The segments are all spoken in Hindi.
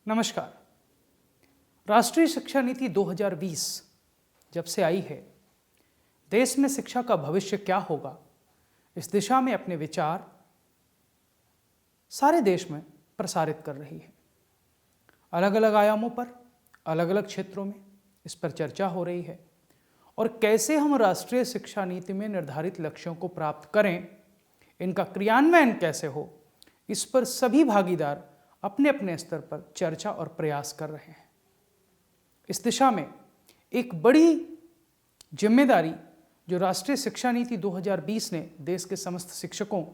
नमस्कार। राष्ट्रीय शिक्षा नीति 2020 जब से आई है, देश में शिक्षा का भविष्य क्या होगा, इस दिशा में अपने विचार सारे देश में प्रसारित कर रही है। अलग अलग आयामों पर, अलग अलग क्षेत्रों में इस पर चर्चा हो रही है और कैसे हम राष्ट्रीय शिक्षा नीति में निर्धारित लक्ष्यों को प्राप्त करें, इनका क्रियान्वयन कैसे हो, इस पर सभी भागीदार अपने अपने स्तर पर चर्चा और प्रयास कर रहे हैं। इस दिशा में एक बड़ी जिम्मेदारी जो राष्ट्रीय शिक्षा नीति 2020 ने देश के समस्त शिक्षकों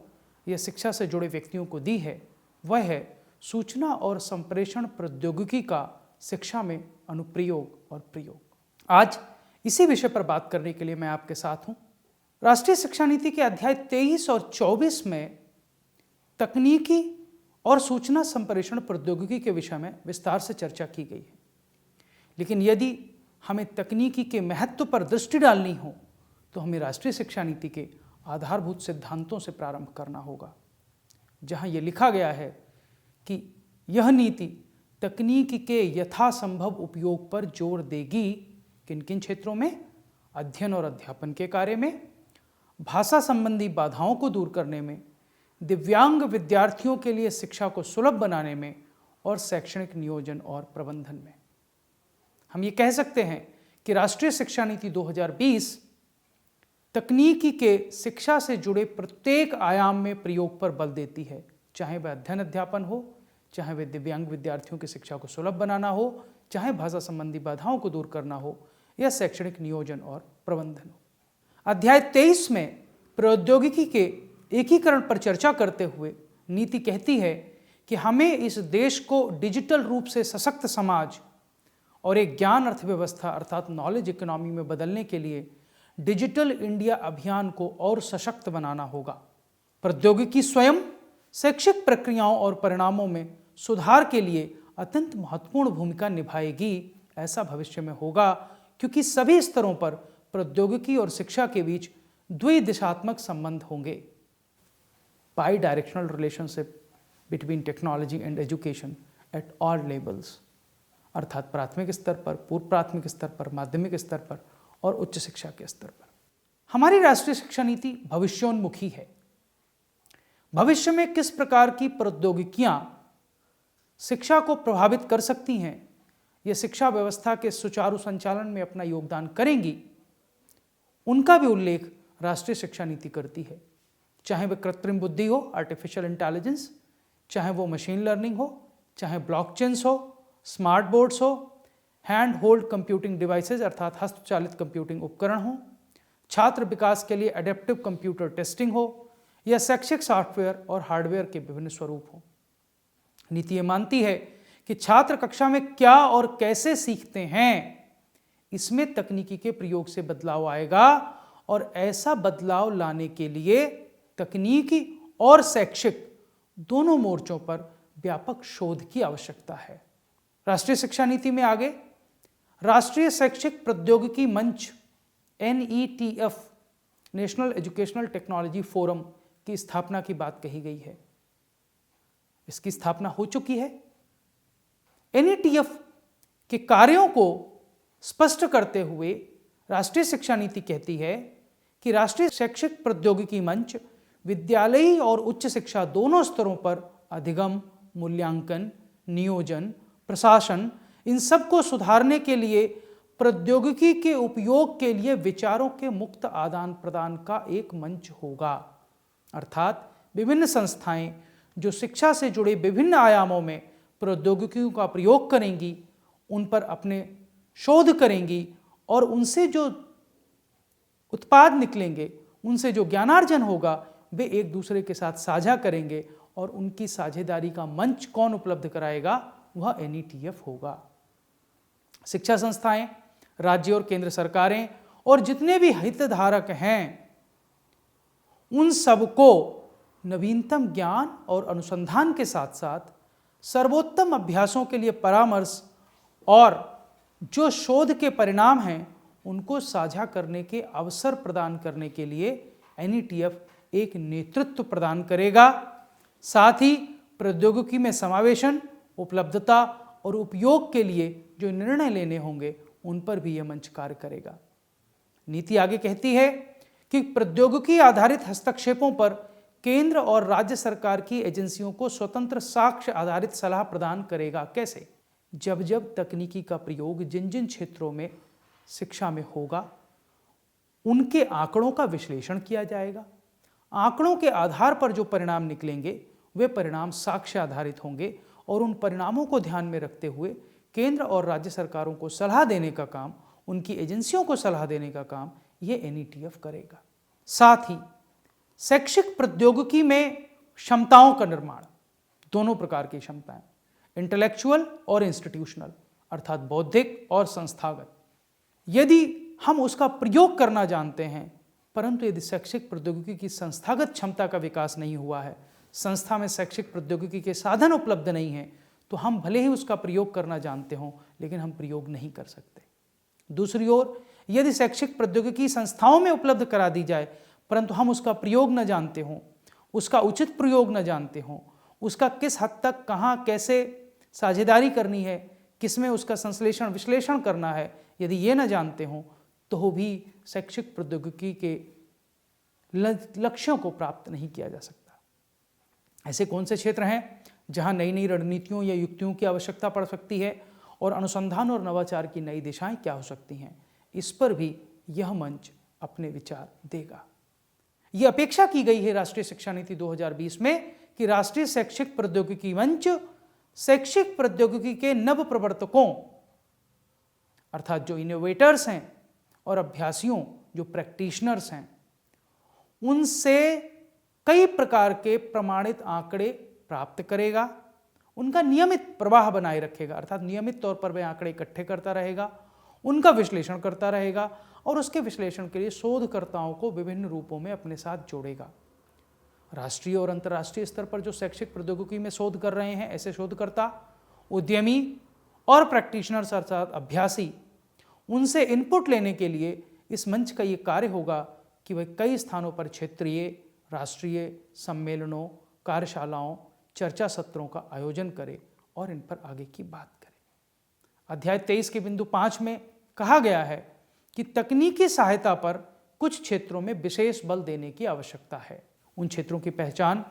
या शिक्षा से जुड़े व्यक्तियों को दी है, वह है सूचना और संप्रेषण प्रौद्योगिकी का शिक्षा में अनुप्रयोग और प्रयोग। आज इसी विषय पर बात करने के लिए मैं आपके साथ हूं। राष्ट्रीय शिक्षा नीति के अध्याय 23 और 24 में तकनीकी और सूचना संप्रेषण प्रौद्योगिकी के विषय में विस्तार से चर्चा की गई है। लेकिन यदि हमें तकनीकी के महत्व पर दृष्टि डालनी हो तो हमें राष्ट्रीय शिक्षा नीति के आधारभूत सिद्धांतों से प्रारंभ करना होगा, जहां यह लिखा गया है कि यह नीति तकनीकी के यथासंभव उपयोग पर जोर देगी। किन किन क्षेत्रों में? अध्ययन और अध्यापन के कार्य में, भाषा संबंधी बाधाओं को दूर करने में, दिव्यांग विद्यार्थियों के लिए शिक्षा को सुलभ बनाने में और शैक्षणिक नियोजन और प्रबंधन में। हम ये कह सकते हैं कि राष्ट्रीय शिक्षा नीति 2020 तकनीकी के शिक्षा से जुड़े प्रत्येक आयाम में प्रयोग पर बल देती है, चाहे वह अध्ययन अध्यापन हो, चाहे वह दिव्यांग विद्यार्थियों की शिक्षा को सुलभ बनाना हो, चाहे भाषा संबंधी बाधाओं को दूर करना हो या शैक्षणिक नियोजन और प्रबंधन हो। अध्याय 23 में प्रौद्योगिकी के एकीकरण पर चर्चा करते हुए नीति कहती है कि हमें इस देश को डिजिटल रूप से सशक्त समाज और एक ज्ञान अर्थव्यवस्था अर्थात नॉलेज इकोनॉमी में बदलने के लिए डिजिटल इंडिया अभियान को और सशक्त बनाना होगा। प्रौद्योगिकी स्वयं शैक्षिक प्रक्रियाओं और परिणामों में सुधार के लिए अत्यंत महत्वपूर्ण भूमिका निभाएगी। ऐसा भविष्य में होगा क्योंकि सभी स्तरों पर प्रौद्योगिकी और शिक्षा के बीच द्विदिशात्मक संबंध होंगे। Bi-directional relationship between technology and education at all levels, अर्थात प्राथमिक स्तर पर, पूर्व प्राथमिक स्तर पर, माध्यमिक स्तर पर और उच्च शिक्षा के स्तर पर। हमारी राष्ट्रीय शिक्षा नीति भविष्योन्मुखी है। भविष्य में किस प्रकार की प्रौद्योगिकियां शिक्षा को प्रभावित कर सकती हैं, ये शिक्षा व्यवस्था के सुचारू संचालन में अपना योगदान करेंगी, उनका भी उल्लेख राष्ट्रीय शिक्षा नीति करती है। चाहे वह कृत्रिम बुद्धि हो, आर्टिफिशियल इंटेलिजेंस, चाहे वो मशीन लर्निंग हो, चाहे ब्लॉकचेन्स हो, स्मार्ट बोर्ड्स हो, हैंड होल्ड कंप्यूटिंग डिवाइसेज अर्थात हस्तचालित कंप्यूटिंग उपकरण हो, छात्र विकास के लिए एडेप्टिव कंप्यूटर टेस्टिंग हो या शैक्षिक सॉफ्टवेयर और हार्डवेयर के विभिन्न स्वरूप हो। नीति ये मानती है कि छात्र कक्षा में क्या और कैसे सीखते हैं, इसमें तकनीकी के प्रयोग से बदलाव आएगा और ऐसा बदलाव लाने के लिए तकनीकी और शैक्षिक दोनों मोर्चों पर व्यापक शोध की आवश्यकता है। राष्ट्रीय शिक्षा नीति में आगे राष्ट्रीय शैक्षिक प्रौद्योगिकी मंच NETF national educational technology forum की स्थापना की बात कही गई है। इसकी स्थापना हो चुकी है। NETF के कार्यों को स्पष्ट करते हुए राष्ट्रीय शिक्षा नीति कहती है कि राष्ट्रीय शैक्षिक प्रौद्योगिकी मंच विद्यालयी और उच्च शिक्षा दोनों स्तरों पर अधिगम, मूल्यांकन, नियोजन, प्रशासन, इन सब को सुधारने के लिए प्रौद्योगिकी के उपयोग के लिए विचारों के मुक्त आदान प्रदान का एक मंच होगा। अर्थात विभिन्न संस्थाएं जो शिक्षा से जुड़े विभिन्न आयामों में प्रौद्योगिकियों का प्रयोग करेंगी, उन पर अपने शोध करेंगी और उनसे जो उत्पाद निकलेंगे, उनसे जो ज्ञानार्जन होगा, वे एक दूसरे के साथ साझा करेंगे और उनकी साझेदारी का मंच कौन उपलब्ध कराएगा? वह NETF होगा। शिक्षा संस्थाएं, राज्य और केंद्र सरकारें और जितने भी हितधारक हैं, उन सबको नवीनतम ज्ञान और अनुसंधान के साथ साथ सर्वोत्तम अभ्यासों के लिए परामर्श और जो शोध के परिणाम हैं उनको साझा करने के अवसर प्रदान करने के लिए NETF एक नेतृत्व प्रदान करेगा। साथ ही प्रौद्योगिकी में समावेशन, उपलब्धता और उपयोग के लिए जो निर्णय लेने होंगे उन पर भी यह मंच कार्य करेगा। नीति आगे कहती है कि प्रौद्योगिकी आधारित हस्तक्षेपों पर केंद्र और राज्य सरकार की एजेंसियों को स्वतंत्र साक्ष्य आधारित सलाह प्रदान करेगा। कैसे? जब जब तकनीकी का प्रयोग जिन जिन क्षेत्रों में शिक्षा में होगा, उनके आंकड़ों का विश्लेषण किया जाएगा। आंकड़ों के आधार पर जो परिणाम निकलेंगे वे परिणाम साक्ष्य आधारित होंगे और उन परिणामों को ध्यान में रखते हुए केंद्र और राज्य सरकारों को सलाह देने का काम, उनकी एजेंसियों को सलाह देने का काम ये NETF करेगा। साथ ही शैक्षिक प्रौद्योगिकी में क्षमताओं का निर्माण, दोनों प्रकार की क्षमताएं, इंटेलेक्चुअल और इंस्टीट्यूशनल, अर्थात बौद्धिक और संस्थागत, यदि हम उसका प्रयोग करना जानते हैं, परंतु यदि शैक्षिक प्रौद्योगिकी की संस्थागत क्षमता का विकास नहीं हुआ है, संस्था में शैक्षिक प्रौद्योगिकी के साधन उपलब्ध नहीं हैं, तो हम भले ही उसका प्रयोग करना जानते हों लेकिन हम प्रयोग नहीं कर सकते। दूसरी ओर यदि शैक्षिक प्रौद्योगिकी संस्थाओं में उपलब्ध करा दी जाए परंतु हम उसका प्रयोग न जानते हों, उसका उचित प्रयोग न जानते हों, उसका किस हद तक कहाँ कैसे साझेदारी करनी है, किसमें उसका संश्लेषण विश्लेषण करना है, यदि ये न जानते हों तो भी शैक्षिक प्रौद्योगिकी के लक्ष्यों को प्राप्त नहीं किया जा सकता। ऐसे कौन से क्षेत्र हैं जहां नई नई रणनीतियों या युक्तियों की आवश्यकता पड़ सकती है और अनुसंधान और नवाचार की नई दिशाएं क्या हो सकती हैं, इस पर भी यह मंच अपने विचार देगा। यह अपेक्षा की गई है राष्ट्रीय शिक्षा नीति 2020 में कि राष्ट्रीय शैक्षिक प्रौद्योगिकी मंच शैक्षिक प्रौद्योगिकी के नव प्रवर्तकों अर्थात जो इनोवेटर्स हैं और अभ्यासियों जो प्रैक्टिशनर्स हैं, उनसे कई प्रकार के प्रमाणित आंकड़े प्राप्त करेगा, उनका नियमित प्रवाह बनाए रखेगा, अर्थात नियमित तौर पर वह आंकड़े इकट्ठे करता रहेगा, उनका विश्लेषण करता रहेगा और उसके विश्लेषण के लिए शोधकर्ताओं को विभिन्न रूपों में अपने साथ जोड़ेगा। राष्ट्रीय और अंतर्राष्ट्रीय स्तर पर जो शैक्षिक प्रौद्योगिकी में शोध कर रहे हैं, ऐसे शोधकर्ता, उद्यमी और प्रैक्टिशनर्स अर्थात अभ्यासी, उनसे इनपुट लेने के लिए इस मंच का ये कार्य होगा कि वह कई स्थानों पर क्षेत्रीय, राष्ट्रीय सम्मेलनों, कार्यशालाओं, चर्चा सत्रों का आयोजन करे और इन पर आगे की बात करे। अध्याय 23 के बिंदु 5 में कहा गया है कि तकनीकी सहायता पर कुछ क्षेत्रों में विशेष बल देने की आवश्यकता है। उन क्षेत्रों की पहचान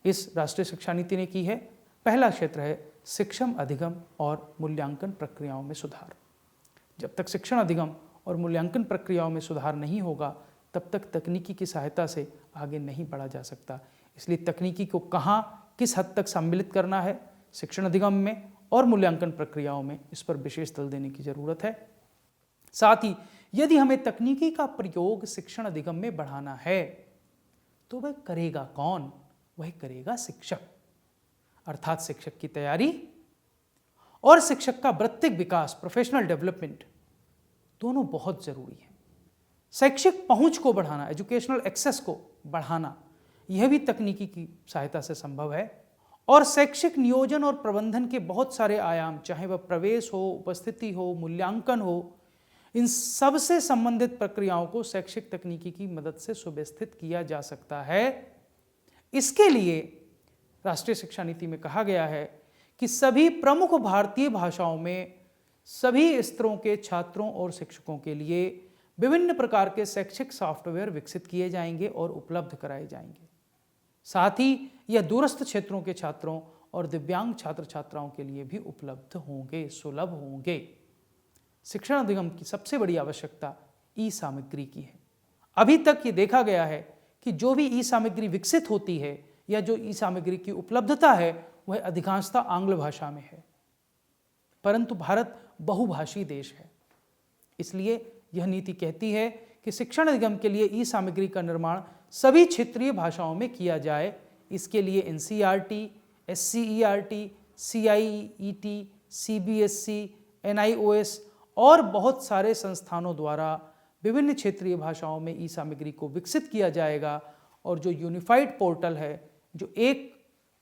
इस राष्ट्रीय शिक्षा नीति ने की है। पहला क्षेत्र है शिक्षण अधिगम और मूल्यांकन प्रक्रियाओं में सुधार। जब तक शिक्षण अधिगम और मूल्यांकन प्रक्रियाओं में सुधार नहीं होगा तब तक तकनीकी की सहायता से आगे नहीं बढ़ा जा सकता। इसलिए तकनीकी को कहाँ किस हद तक सम्मिलित करना है शिक्षण अधिगम में और मूल्यांकन प्रक्रियाओं में, इस पर विशेष बल देने की जरूरत है। साथ ही यदि हमें तकनीकी का प्रयोग शिक्षण अधिगम में बढ़ाना है तो वह करेगा कौन? वह करेगा शिक्षक, अर्थात शिक्षक की तैयारी और शिक्षक का वृत्तिक विकास, प्रोफेशनल डेवलपमेंट, दोनों बहुत जरूरी है। शैक्षिक पहुंच को बढ़ाना, एजुकेशनल एक्सेस को बढ़ाना, यह भी तकनीकी की सहायता से संभव है। और शैक्षिक नियोजन और प्रबंधन के बहुत सारे आयाम, चाहे वह प्रवेश हो, उपस्थिति हो, मूल्यांकन हो, इन सब से संबंधित प्रक्रियाओं को शैक्षिक तकनीकी की मदद से सुव्यवस्थित किया जा सकता है। इसके लिए राष्ट्रीय शिक्षा नीति में कहा गया है कि सभी प्रमुख भारतीय भाषाओं में सभी स्तरों के छात्रों और शिक्षकों के लिए विभिन्न प्रकार के शैक्षिक सॉफ्टवेयर विकसित किए जाएंगे और उपलब्ध कराए जाएंगे। साथ ही यह दूरस्थ क्षेत्रों के छात्रों और दिव्यांग छात्र छात्राओं के लिए भी उपलब्ध होंगे, सुलभ होंगे। शिक्षण अधिगम की सबसे बड़ी आवश्यकता ई सामग्री की है। अभी तक ये देखा गया है कि जो भी ई सामग्री विकसित होती है या जो ई सामग्री की उपलब्धता है वह अधिकांशतः आंग्ल भाषा में है, परंतु भारत बहुभाषी देश है। इसलिए यह नीति कहती है कि शिक्षण अधिगम के लिए ई सामग्री का निर्माण सभी क्षेत्रीय भाषाओं में किया जाए। इसके लिए NCERT, SCERT, CIET, CBSE, NIOS और बहुत सारे संस्थानों द्वारा विभिन्न क्षेत्रीय भाषाओं में ई सामग्री को विकसित किया जाएगा। और जो यूनिफाइड पोर्टल है, जो एक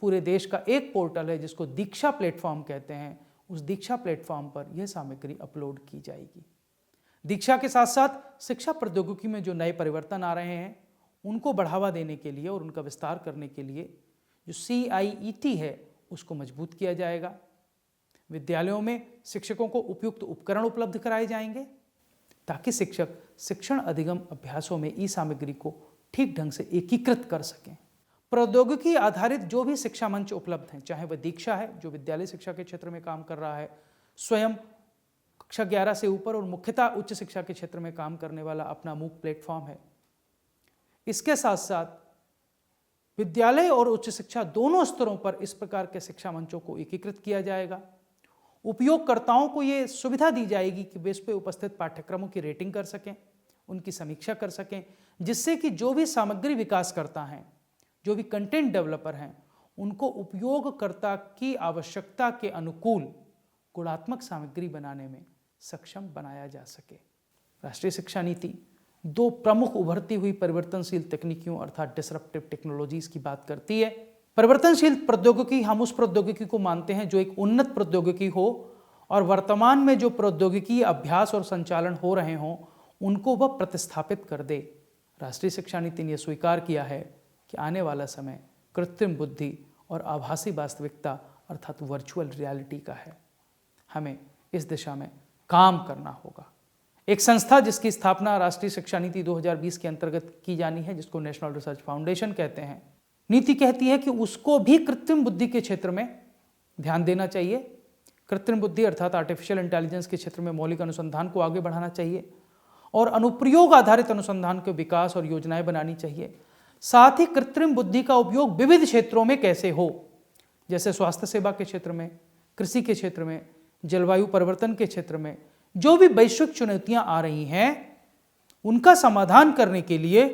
पूरे देश का एक पोर्टल है जिसको दीक्षा प्लेटफॉर्म कहते हैं, उस दीक्षा प्लेटफॉर्म पर यह सामग्री अपलोड की जाएगी। दीक्षा के साथ साथ शिक्षा प्रौद्योगिकी में जो नए परिवर्तन आ रहे हैं उनको बढ़ावा देने के लिए और उनका विस्तार करने के लिए जो CIET है उसको मजबूत किया जाएगा। विद्यालयों में शिक्षकों को उपयुक्त उपकरण उपलब्ध कराए जाएंगे ताकि शिक्षक शिक्षण अधिगम अभ्यासों में ई सामग्री को ठीक ढंग से एकीकृत कर सकें। प्रौद्योगिकी आधारित जो भी शिक्षा मंच उपलब्ध हैं, चाहे वह दीक्षा है जो विद्यालय शिक्षा के क्षेत्र में काम कर रहा है, स्वयं कक्षा 11 से ऊपर और मुख्यतः उच्च शिक्षा के क्षेत्र में काम करने वाला अपना MOOC प्लेटफॉर्म है। इसके साथ साथ विद्यालय और उच्च शिक्षा दोनों स्तरों पर इस प्रकार के शिक्षा मंचों को एकीकृत किया जाएगा। उपयोगकर्ताओं को ये सुविधा दी जाएगी कि वे इस पर उपस्थित पाठ्यक्रमों की रेटिंग कर सकें, उनकी समीक्षा कर सकें, जिससे कि जो भी सामग्री विकासकर्ता हैं, जो भी कंटेंट डेवलपर हैं, उनको उपयोगकर्ता की आवश्यकता के अनुकूल गुणात्मक सामग्री बनाने में सक्षम बनाया जा सके। राष्ट्रीय शिक्षा नीति दो प्रमुख उभरती हुई परिवर्तनशील तकनीकियों अर्थात डिसरप्टिव टेक्नोलॉजीज की बात करती है। परिवर्तनशील प्रौद्योगिकी, हम उस प्रौद्योगिकी को मानते हैं जो एक उन्नत प्रौद्योगिकी हो और वर्तमान में जो प्रौद्योगिकी अभ्यास और संचालन हो रहे हों उनको वह प्रतिस्थापित कर दे। राष्ट्रीय शिक्षा नीति ने यह स्वीकार किया है कि आने वाला समय कृत्रिम बुद्धि और आभासी वास्तविकता अर्थात वर्चुअल रियलिटी का है। हमें इस दिशा में काम करना होगा। एक संस्था जिसकी स्थापना राष्ट्रीय शिक्षा नीति 2020 के अंतर्गत की जानी है, जिसको नेशनल रिसर्च फाउंडेशन कहते हैं, नीति कहती है कि उसको भी कृत्रिम बुद्धि के क्षेत्र में ध्यान देना चाहिए। कृत्रिम बुद्धि अर्थात आर्टिफिशियल इंटेलिजेंस के क्षेत्र में मौलिक अनुसंधान को आगे बढ़ाना चाहिए और अनुप्रयोग आधारित अनुसंधान के विकास और योजनाएं बनानी चाहिए। साथ ही कृत्रिम बुद्धि का उपयोग विविध क्षेत्रों में कैसे हो, जैसे स्वास्थ्य सेवा के क्षेत्र में, कृषि के क्षेत्र में, जलवायु परिवर्तन के क्षेत्र में, जो भी वैश्विक चुनौतियां आ रही हैं उनका समाधान करने के लिए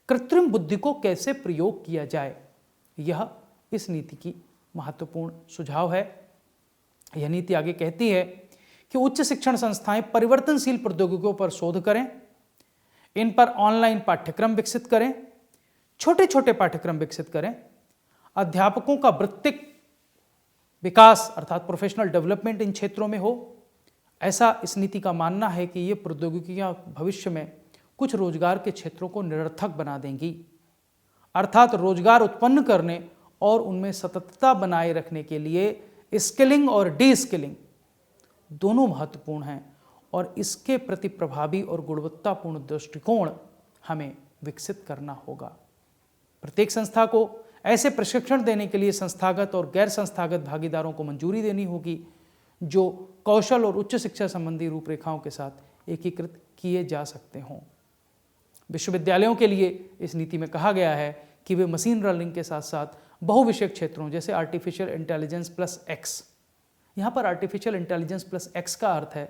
कृत्रिम बुद्धि को कैसे प्रयोग किया जाए, यह इस नीति की महत्वपूर्ण सुझाव है। यह नीति आगे कहती है कि उच्च शिक्षण संस्थाएं परिवर्तनशील प्रौद्योगिकियों पर शोध करें, इन पर ऑनलाइन पाठ्यक्रम विकसित करें, छोटे छोटे पाठ्यक्रम विकसित करें, अध्यापकों का वृत्तिक विकास अर्थात प्रोफेशनल डेवलपमेंट इन क्षेत्रों में हो। ऐसा इस नीति का मानना है कि ये प्रौद्योगिकियां भविष्य में कुछ रोजगार के क्षेत्रों को निरर्थक बना देंगी, अर्थात रोजगार उत्पन्न करने और उनमें सततता बनाए रखने के लिए स्किलिंग और डी स्किलिंग दोनों महत्वपूर्ण हैं और इसके प्रति प्रभावी और गुणवत्तापूर्ण दृष्टिकोण हमें विकसित करना होगा। प्रत्येक संस्था को ऐसे प्रशिक्षण देने के लिए संस्थागत और गैर संस्थागत भागीदारों को मंजूरी देनी होगी जो कौशल और उच्च शिक्षा संबंधी रूपरेखाओं के साथ एकीकृत किए जा सकते हों। विश्वविद्यालयों के लिए इस नीति में कहा गया है कि वे मशीन लर्निंग के साथ साथ बहुविषयक क्षेत्रों जैसे आर्टिफिशियल इंटेलिजेंस प्लस एक्स, यहाँ पर आर्टिफिशियल इंटेलिजेंस प्लस एक्स का अर्थ है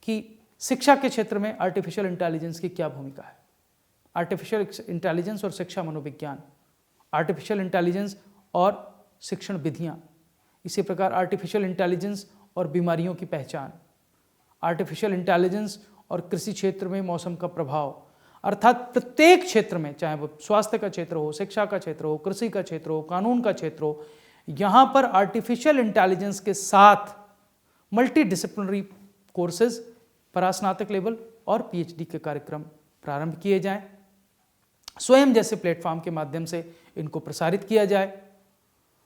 कि शिक्षा के क्षेत्र में आर्टिफिशियल इंटेलिजेंस की क्या भूमिका है, आर्टिफिशियल इंटेलिजेंस और शिक्षा मनोविज्ञान, आर्टिफिशियल इंटेलिजेंस और शिक्षण विधियाँ, इसी प्रकार आर्टिफिशियल इंटेलिजेंस और बीमारियों की पहचान, आर्टिफिशियल इंटेलिजेंस और कृषि क्षेत्र में मौसम का प्रभाव, अर्थात प्रत्येक क्षेत्र में, चाहे वो स्वास्थ्य का क्षेत्र हो, शिक्षा का क्षेत्र हो, कृषि का क्षेत्र हो, कानून का क्षेत्र हो, यहाँ पर आर्टिफिशियल इंटेलिजेंस के साथ मल्टी डिसिप्लिनरी कोर्सेज परास्नातक लेवल और PhD के कार्यक्रम प्रारंभ किए जाएं। स्वयं जैसे प्लेटफॉर्म के माध्यम से इनको प्रसारित किया जाए।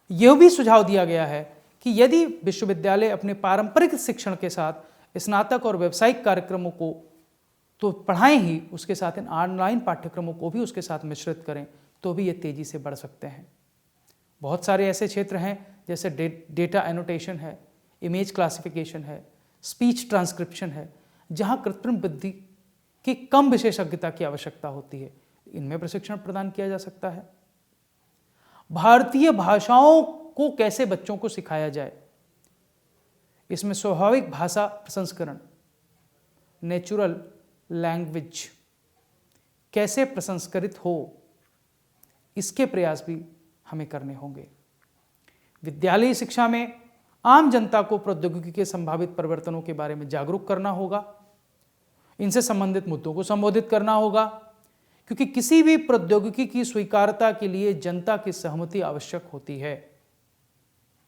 यह भी सुझाव दिया गया है कि यदि विश्वविद्यालय अपने पारंपरिक शिक्षण के साथ स्नातक और व्यावसायिक कार्यक्रमों को तो पढ़ाएं ही, उसके साथ इन ऑनलाइन पाठ्यक्रमों को भी उसके साथ मिश्रित करें तो भी ये तेज़ी से बढ़ सकते हैं। बहुत सारे ऐसे क्षेत्र हैं जैसे डेटा एनोटेशन है, इमेज क्लासिफिकेशन है, स्पीच ट्रांसक्रिप्शन है, जहाँ कृत्रिम बुद्धि की कम विशेषज्ञता की आवश्यकता होती है, इनमें प्रशिक्षण प्रदान किया जा सकता है। भारतीय भाषाओं को कैसे बच्चों को सिखाया जाए, इसमें स्वाभाविक भाषा प्रसंस्करण, नेचुरल लैंग्वेज कैसे प्रसंस्करित हो, इसके प्रयास भी हमें करने होंगे। विद्यालयी शिक्षा में आम जनता को प्रौद्योगिकी के संभावित परिवर्तनों के बारे में जागरूक करना होगा, इनसे संबंधित मुद्दों को संबोधित करना होगा, क्योंकि किसी भी प्रौद्योगिकी की स्वीकार्यता के लिए जनता की सहमति आवश्यक होती है।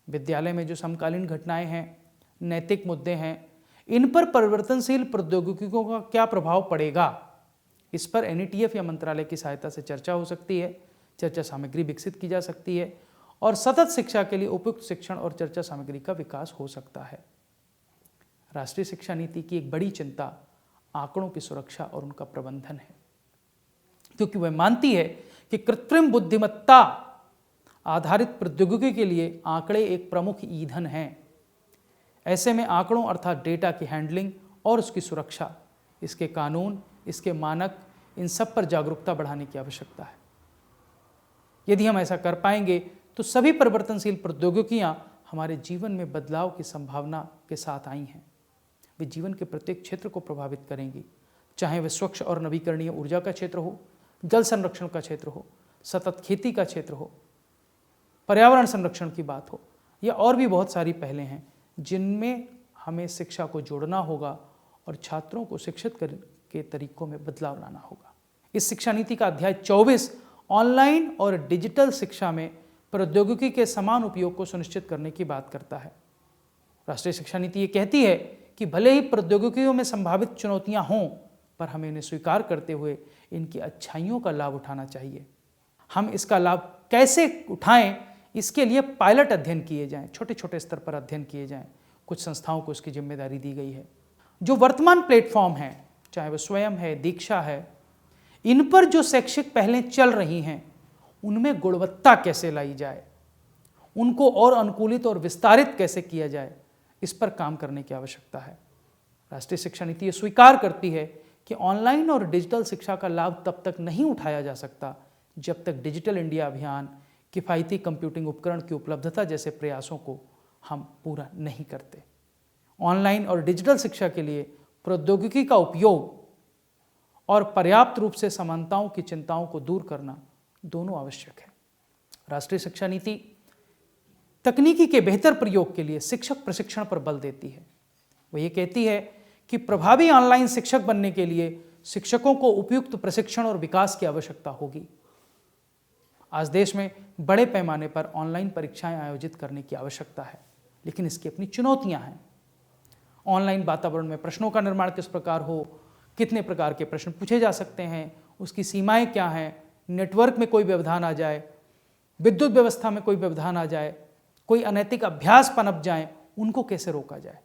विद्यालय में जो समकालीन घटनाएं हैं, नैतिक मुद्दे हैं, इन पर परिवर्तनशील प्रौद्योगिकियों का क्या प्रभाव पड़ेगा, इस पर NETF या मंत्रालय की सहायता से चर्चा हो सकती है, चर्चा सामग्री विकसित की जा सकती है और सतत शिक्षा के लिए उपयुक्त शिक्षण और चर्चा सामग्री का विकास हो सकता है। राष्ट्रीय शिक्षा नीति की एक बड़ी चिंता आंकड़ों की सुरक्षा और उनका प्रबंधन है, क्योंकि वह मानती है कि कृत्रिम बुद्धिमत्ता आधारित प्रौद्योगिकी के लिए आंकड़े एक प्रमुख ईंधन हैं। ऐसे में आंकड़ों अर्थात डेटा की हैंडलिंग और उसकी सुरक्षा, इसके कानून, इसके मानक, इन सब पर जागरूकता बढ़ाने की आवश्यकता है। यदि हम ऐसा कर पाएंगे तो सभी परिवर्तनशील प्रौद्योगिकियां हमारे जीवन में बदलाव की संभावना के साथ आई हैं। वे जीवन के प्रत्येक क्षेत्र को प्रभावित करेंगी, चाहे वह स्वच्छ और नवीकरणीय ऊर्जा का क्षेत्र हो, जल संरक्षण का क्षेत्र हो, सतत खेती का क्षेत्र हो, पर्यावरण संरक्षण की बात हो, या और भी बहुत सारी पहलें हैं जिनमें हमें शिक्षा को जोड़ना होगा और छात्रों को शिक्षित के तरीकों में बदलाव लाना होगा। इस शिक्षा नीति का अध्याय 24 ऑनलाइन और डिजिटल शिक्षा में प्रौद्योगिकी के समान उपयोग को सुनिश्चित करने की बात करता है। राष्ट्रीय शिक्षा नीति ये कहती है कि भले ही प्रौद्योगिकियों में संभावित चुनौतियां हों, पर हमें इन्हें स्वीकार करते हुए इनकी अच्छाइयों का लाभ उठाना चाहिए। हम इसका लाभ कैसे उठाएं, इसके लिए पायलट अध्ययन किए जाएं, छोटे छोटे स्तर पर अध्ययन किए जाएं। कुछ संस्थाओं को इसकी जिम्मेदारी दी गई है। जो वर्तमान प्लेटफॉर्म हैं, चाहे वह स्वयं है, दीक्षा है, इन पर जो शैक्षिक पहलें चल रही हैं, उनमें गुणवत्ता कैसे लाई जाए, उनको और अनुकूलित और विस्तारित कैसे किया जाए, इस पर काम करने की आवश्यकता है। राष्ट्रीय शिक्षा नीति ये स्वीकार करती है कि ऑनलाइन और डिजिटल शिक्षा का लाभ तब तक नहीं उठाया जा सकता जब तक डिजिटल इंडिया अभियान, किफ़ायती कंप्यूटिंग उपकरण की उपलब्धता जैसे प्रयासों को हम पूरा नहीं करते। ऑनलाइन और डिजिटल शिक्षा के लिए प्रौद्योगिकी का उपयोग और पर्याप्त रूप से समानताओं की चिंताओं को दूर करना दोनों आवश्यक है। राष्ट्रीय शिक्षा नीति तकनीकी के बेहतर प्रयोग के लिए शिक्षक प्रशिक्षण पर बल देती है। वह ये कहती है कि प्रभावी ऑनलाइन शिक्षक बनने के लिए शिक्षकों को उपयुक्त प्रशिक्षण और विकास की आवश्यकता होगी। आज देश में बड़े पैमाने पर ऑनलाइन परीक्षाएं आयोजित करने की आवश्यकता है, लेकिन इसकी अपनी चुनौतियां हैं। ऑनलाइन वातावरण में प्रश्नों का निर्माण किस प्रकार हो, कितने प्रकार के प्रश्न पूछे जा सकते हैं, उसकी सीमाएं क्या हैं, नेटवर्क में कोई व्यवधान आ जाए, विद्युत व्यवस्था में कोई व्यवधान आ जाए, कोई अनैतिक अभ्यास पनप जाए, उनको कैसे रोका जाए।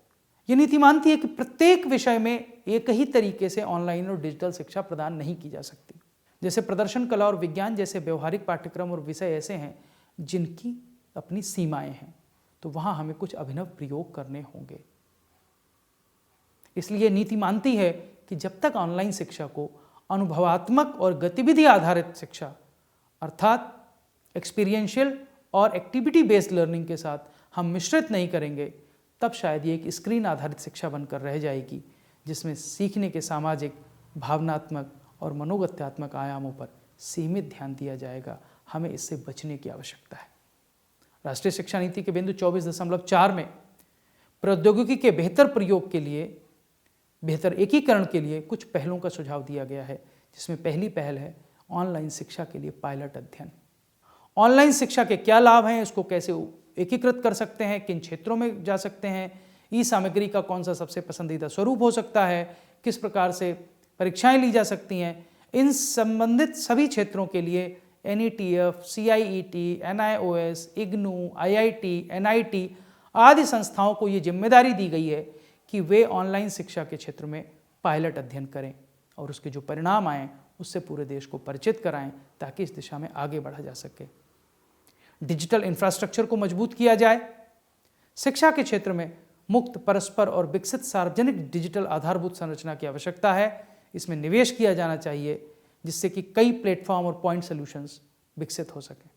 ये नीति मानती है कि प्रत्येक विषय में एक ही तरीके से ऑनलाइन और डिजिटल शिक्षा प्रदान नहीं की जा सकती। जैसे प्रदर्शन कला और विज्ञान जैसे व्यवहारिक पाठ्यक्रम और विषय ऐसे हैं जिनकी अपनी सीमाएं हैं, तो वहाँ हमें कुछ अभिनव प्रयोग करने होंगे। इसलिए नीति मानती है कि जब तक ऑनलाइन शिक्षा को अनुभवात्मक और गतिविधि आधारित शिक्षा अर्थात एक्सपीरियंशियल और एक्टिविटी बेस्ड लर्निंग के साथ हम मिश्रित नहीं करेंगे, तब शायद ये एक स्क्रीन आधारित शिक्षा बनकर रह जाएगी, जिसमें सीखने के सामाजिक, भावनात्मक और मनोगत्यात्मक आयामों पर सीमित ध्यान दिया जाएगा। हमें इससे बचने की आवश्यकता है। राष्ट्रीय शिक्षा नीति के बिंदु 24.4 में प्रौद्योगिकी के बेहतर प्रयोग के लिए, बेहतर एकीकरण के लिए कुछ पहलों का सुझाव दिया गया है, जिसमें पहली पहल है ऑनलाइन शिक्षा के लिए पायलट अध्ययन। ऑनलाइन शिक्षा के क्या लाभ हैं, इसको कैसे एकीकृत कर सकते हैं, किन क्षेत्रों में जा सकते हैं, ई सामग्री का कौन सा सबसे पसंदीदा स्वरूप हो सकता है, किस प्रकार से परीक्षाएं ली जा सकती हैं, इन संबंधित सभी क्षेत्रों के लिए NETF, CIET, NIOS, IGNOU, IIT, NIT आदि संस्थाओं को ये जिम्मेदारी दी गई है कि वे ऑनलाइन शिक्षा के क्षेत्र में पायलट अध्ययन करें और उसके जो परिणाम आएँ उससे पूरे देश को परिचित कराएं, ताकि इस दिशा में आगे बढ़ा जा सके। डिजिटल इंफ्रास्ट्रक्चर को मजबूत किया जाए। शिक्षा के क्षेत्र में मुक्त, परस्पर और विकसित सार्वजनिक डिजिटल आधारभूत संरचना की आवश्यकता है। इसमें निवेश किया जाना चाहिए, जिससे कि कई प्लेटफॉर्म और पॉइंट सॉल्यूशंस विकसित हो सकें।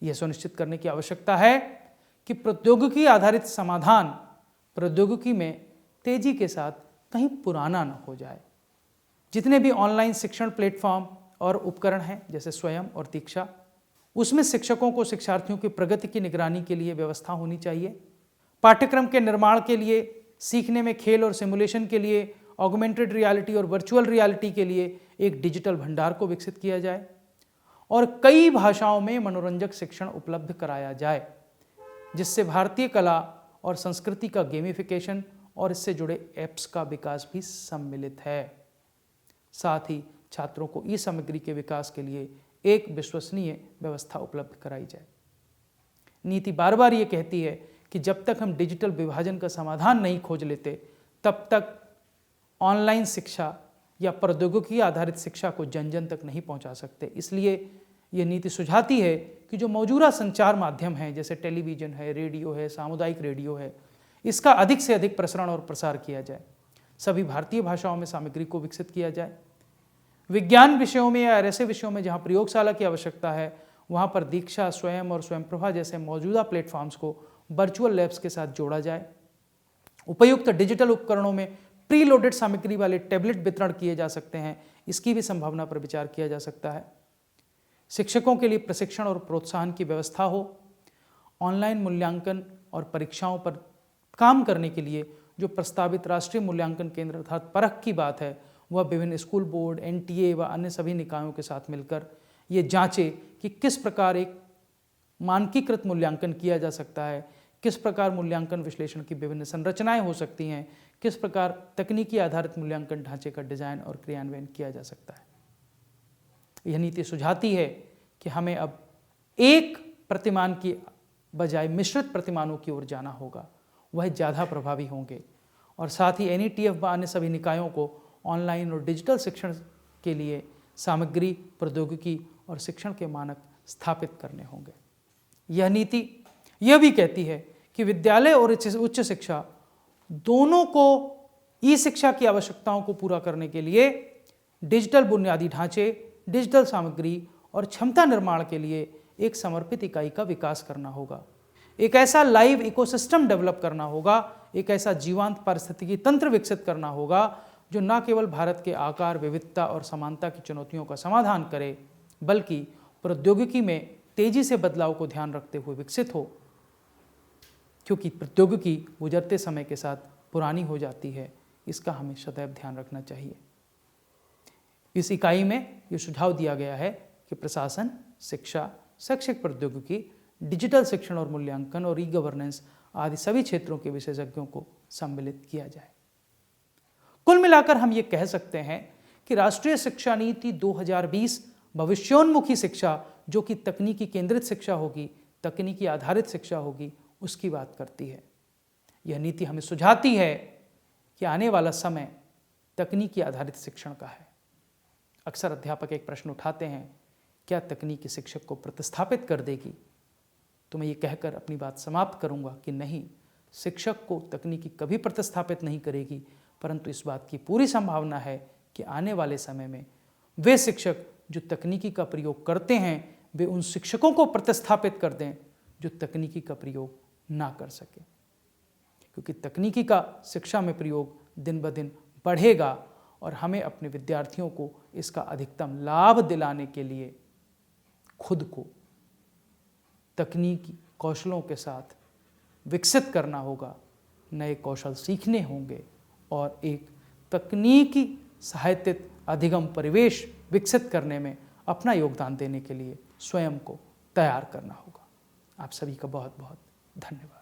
यह सुनिश्चित करने की आवश्यकता है कि प्रौद्योगिकी आधारित समाधान प्रौद्योगिकी में तेजी के साथ कहीं पुराना न हो जाए। जितने भी ऑनलाइन शिक्षण प्लेटफॉर्म और उपकरण हैं, जैसे स्वयं और दीक्षा, उसमें शिक्षकों को शिक्षार्थियों की प्रगति की निगरानी के लिए व्यवस्था होनी चाहिए। पाठ्यक्रम के निर्माण के लिए, सीखने में खेल और सिमुलेशन के लिए, ऑगमेंटेड रियलिटी और वर्चुअल रियलिटी के लिए एक डिजिटल भंडार को विकसित किया जाए और कई भाषाओं में मनोरंजक शिक्षण उपलब्ध कराया जाए, जिससे भारतीय कला और संस्कृति का गेमिफिकेशन और इससे जुड़े ऐप्स का विकास भी सम्मिलित है। साथ ही छात्रों को ई सामग्री के विकास के लिए एक विश्वसनीय व्यवस्था उपलब्ध कराई जाए। नीति बार बार ये कहती है कि जब तक हम डिजिटल विभाजन का समाधान नहीं खोज लेते, तब तक ऑनलाइन शिक्षा या प्रौद्योगिकी आधारित शिक्षा को जन जन तक नहीं पहुंचा सकते। इसलिए ये नीति सुझाती है कि जो मौजूदा संचार माध्यम हैं, जैसे टेलीविज़न है, रेडियो है, सामुदायिक रेडियो है, इसका अधिक से अधिक प्रसारण और प्रसार किया जाए। सभी भारतीय भाषाओं में सामग्री को विकसित किया जाए। विज्ञान विषयों में या ऐसे विषयों में जहाँ प्रयोगशाला की आवश्यकता है, वहाँ पर दीक्षा, स्वयं और स्वयंप्रभा जैसे मौजूदा प्लेटफॉर्म्स को वर्चुअल लैब्स के साथ जोड़ा जाए। उपयुक्त डिजिटल उपकरणों में प्री लोडेड सामग्री वाले टैबलेट वितरण किए जा सकते हैं, इसकी भी संभावना पर विचार किया जा सकता है। शिक्षकों के लिए प्रशिक्षण और प्रोत्साहन की व्यवस्था हो। ऑनलाइन मूल्यांकन और परीक्षाओं पर काम करने के लिए जो प्रस्तावित राष्ट्रीय मूल्यांकन केंद्र अर्थात परख की बात है, वह विभिन्न स्कूल बोर्ड, NTA व अन्य सभी निकायों के साथ मिलकर ये जांचे कि किस प्रकार एक मानकीकृत मूल्यांकन किया जा सकता है, किस प्रकार मूल्यांकन विश्लेषण की विभिन्न संरचनाएं हो सकती हैं, किस प्रकार तकनीकी आधारित मूल्यांकन ढांचे का डिजाइन और क्रियान्वयन किया जा सकता है। यह नीति सुझाती है कि हमें अब एक प्रतिमान की बजाय मिश्रित प्रतिमानों की ओर जाना होगा, वह ज़्यादा प्रभावी होंगे और साथ ही NETF व अन्य सभी निकायों को ऑनलाइन और डिजिटल शिक्षण के लिए सामग्री, प्रौद्योगिकी और शिक्षण के मानक स्थापित करने होंगे। यह नीति यह भी कहती है कि विद्यालय और उच्च शिक्षा दोनों को ई शिक्षा की आवश्यकताओं को पूरा करने के लिए डिजिटल बुनियादी ढांचे, डिजिटल सामग्री और क्षमता निर्माण के लिए एक समर्पित इकाई का विकास करना होगा। एक ऐसा लाइव इकोसिस्टम डेवलप करना होगा, एक ऐसा जीवंत पारिस्थितिकी तंत्र विकसित करना होगा जो न केवल भारत के आकार, विविधता और समानता की चुनौतियों का समाधान करे, बल्कि प्रौद्योगिकी में तेजी से बदलाव को ध्यान रखते हुए विकसित हो, क्योंकि प्रौद्योगिकी गुजरते समय के साथ पुरानी हो जाती है। इसका हमें सदैव ध्यान रखना चाहिए। इस इकाई में ये सुझाव दिया गया है कि प्रशासन, शिक्षा, शैक्षिक प्रौद्योगिकी, डिजिटल शिक्षण और मूल्यांकन और ई-गवर्नेंस आदि सभी क्षेत्रों के विशेषज्ञों को सम्मिलित किया जाए। कुल मिलाकर हम ये कह सकते हैं कि राष्ट्रीय शिक्षा नीति 2020 भविष्योन्मुखी शिक्षा, जो कि तकनीकी केंद्रित शिक्षा होगी, तकनीकी आधारित शिक्षा होगी, उसकी बात करती है। यह नीति हमें सुझाती है कि आने वाला समय तकनीकी आधारित शिक्षण का है। अक्सर अध्यापक एक प्रश्न उठाते हैं, क्या तकनीकी शिक्षक को प्रतिस्थापित कर देगी? तो मैं ये कहकर अपनी बात समाप्त करूंगा कि नहीं, शिक्षक को तकनीकी कभी प्रतिस्थापित नहीं करेगी, परंतु इस बात की पूरी संभावना है कि आने वाले समय में वे शिक्षक जो तकनीकी का प्रयोग करते हैं, वे उन शिक्षकों को प्रतिस्थापित कर दें जो तकनीकी का प्रयोग ना कर सके, क्योंकि तकनीकी का शिक्षा में प्रयोग दिन ब दिन बढ़ेगा और हमें अपने विद्यार्थियों को इसका अधिकतम लाभ दिलाने के लिए खुद को तकनीकी कौशलों के साथ विकसित करना होगा, नए कौशल सीखने होंगे और एक तकनीकी सहायतित अधिगम परिवेश विकसित करने में अपना योगदान देने के लिए स्वयं को तैयार करना होगा। आप सभी का बहुत बहुत धन्यवाद।